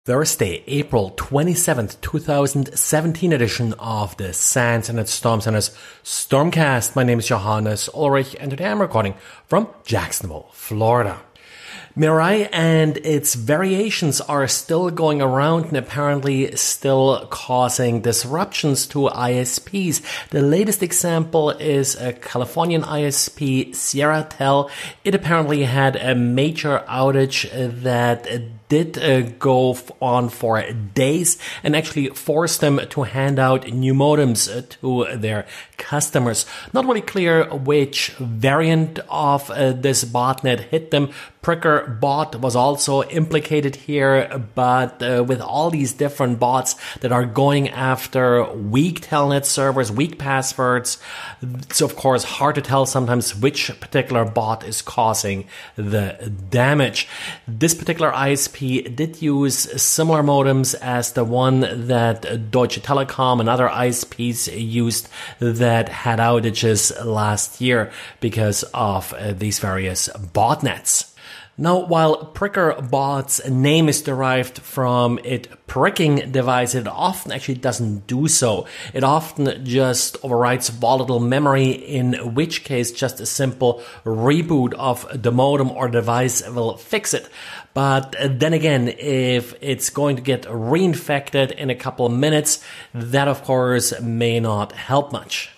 Thursday, April 27th, 2017 edition of the SANS Internet Storm Center's Stormcast. My name is Johannes Ulrich and today I'm recording from Jacksonville, Florida. Mirai and its variations are still going around and apparently still causing disruptions to ISPs. The latest example is a Californian ISP, SierraTel. It apparently had a major outage that did go on for days and actually forced them to hand out new modems to their customers. Not really clear which variant of this botnet hit them. Pricker bot was also implicated here, but with all these different bots that are going after weak telnet servers, weak passwords, it's of course hard to tell sometimes which particular bot is causing the damage. This particular ISP did use similar modems as the one that Deutsche Telekom and other ISPs used that had outages last year because of these various botnets. Now, while Pricker bot's name is derived from it pricking device, it often actually doesn't do so. It often just overwrites volatile memory, in which case just a simple reboot of the modem or device will fix it. But then again, if it's going to get reinfected in a couple of minutes, that of course may not help much.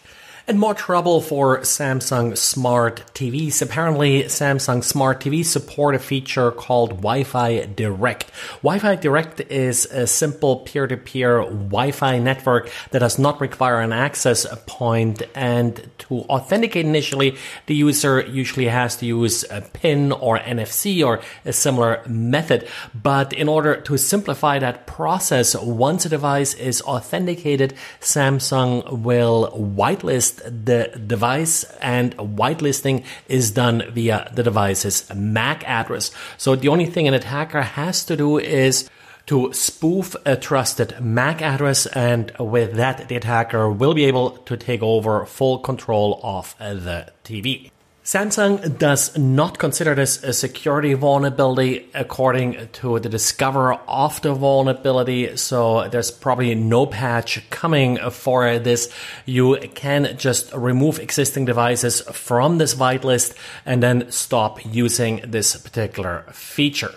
And more trouble for Samsung Smart TVs. Apparently, Samsung Smart TVs support a feature called Wi-Fi Direct. Wi-Fi Direct is a simple peer-to-peer Wi-Fi network that does not require an access point, and to authenticate initially, the user usually has to use a PIN or NFC or a similar method. But in order to simplify that process, once a device is authenticated, Samsung will whitelist the device, and whitelisting is done via the device's MAC address. So the only thing an attacker has to do is to spoof a trusted MAC address, and with that the attacker will be able to take over full control of the TV. Samsung does not consider this a security vulnerability according to the discoverer of the vulnerability, so there's probably no patch coming for this. You can just remove existing devices from this whitelist and then stop using this particular feature.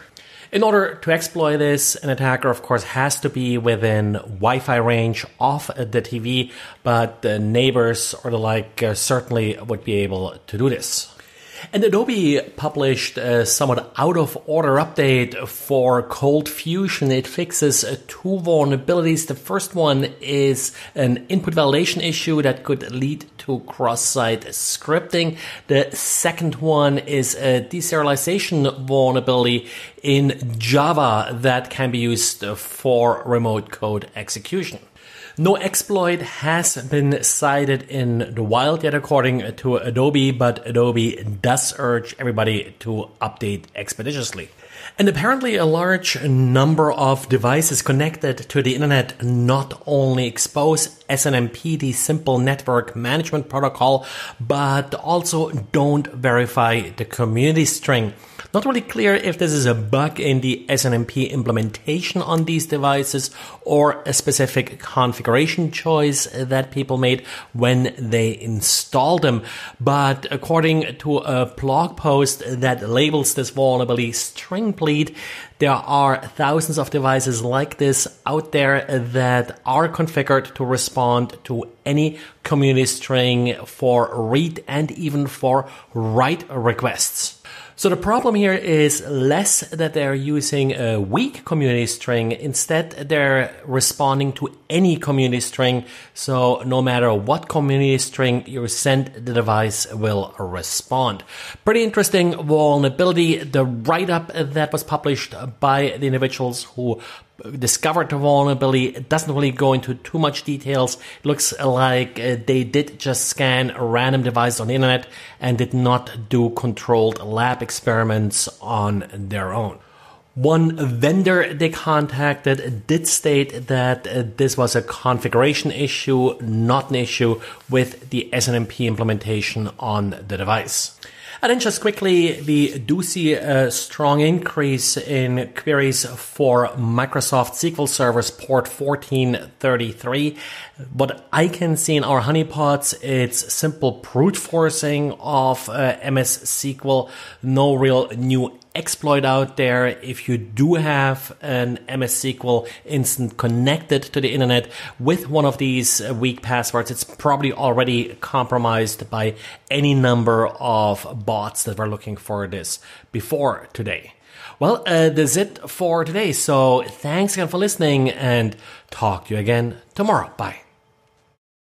In order to exploit this, an attacker, of course, has to be within Wi-Fi range of the TV, but the neighbors or the like certainly would be able to do this. And Adobe published a somewhat out-of-order update for Cold Fusion. It fixes two vulnerabilities. The first one is an input validation issue that could lead to cross-site scripting. The second one is a deserialization vulnerability in Java that can be used for remote code execution. No exploit has been cited in the wild yet, according to Adobe, but Adobe does urge everybody to update expeditiously. And apparently a large number of devices connected to the internet not only expose SNMP, the Simple Network Management Protocol, but also don't verify the community string. Not really clear if this is a bug in the SNMP implementation on these devices or a specific configuration choice that people made when they installed them. But according to a blog post that labels this vulnerability string bleed, there are thousands of devices like this out there that are configured to respond to any community string for read and even for write requests. So the problem here is less that they're using a weak community string. Instead, they're responding to any community string. So no matter what community string you send, the device will respond. Pretty interesting vulnerability. The write-up that was published by the individuals who discovered the vulnerability doesn't really go into too much details. It looks like they did just scan a random device on the internet and did not do controlled lab experiments on their own. One vendor they contacted did state that this was a configuration issue, not an issue with the SNMP implementation on the device. And then just quickly, we do see a strong increase in queries for Microsoft SQL Server's port 1433. What I can see in our honeypots, it's simple brute forcing of MS SQL. No real new exploit out there. If you do have an MS SQL instance connected to the internet with one of these weak passwords, it's probably already compromised by any number of bots that were looking for this before today. Well, that's it for today. So thanks again for listening, and talk to you again tomorrow. Bye.